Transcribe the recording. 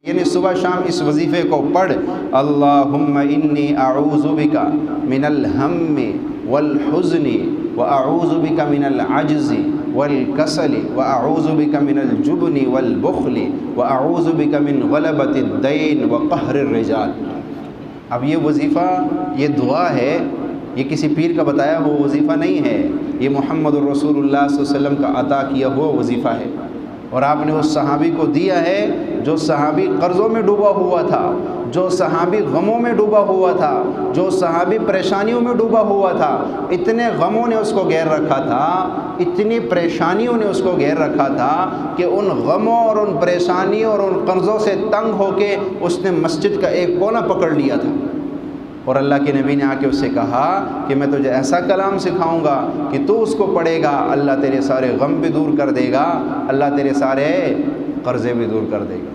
यानी सुबह शाम इस वजीफ़े को पढ़, अल्लाहुम्मा इन्नी अऊज़ु बिका मिनल हम्मी वल हुज़्नी व अऊज़ु बिका मिनल अज्ज़ि वल कसली व अऊज़ु बिका मिनल जुबनी वल बुख़्ली व अऊज़ु बिका मिन गलबतिद दैन व क़हरिर रिजाल। अब ये वजीफ़ा, ये दुआ है, ये किसी पीर का बताया हुआ वजीफ़ा नहीं है, ये मुहम्मदुर रसूलुल्लाह सल्लल्लाहु अलैहि वसल्लम का अता किया हुआ वजीफ़ा है। और आपने उस सहाबी को दिया है जो सहाबी कर्ज़ों में डूबा हुआ था, जो सहाबी गमों में डूबा हुआ था, जो सहाबी परेशानियों में डूबा हुआ था। इतने गमों ने उसको घेर रखा था, इतनी परेशानियों ने उसको घेर रखा था कि उन गमों और उन परेशानियों और उन कर्ज़ों से तंग होके उसने मस्जिद का एक कोना पकड़ लिया था। और अल्लाह के नबी ने आके उससे कहा कि मैं तुझे ऐसा कलाम सिखाऊंगा कि तू उसको पढ़ेगा, अल्लाह तेरे सारे गम भी दूर कर देगा, अल्लाह तेरे सारे कर्ज़े भी दूर कर देगा।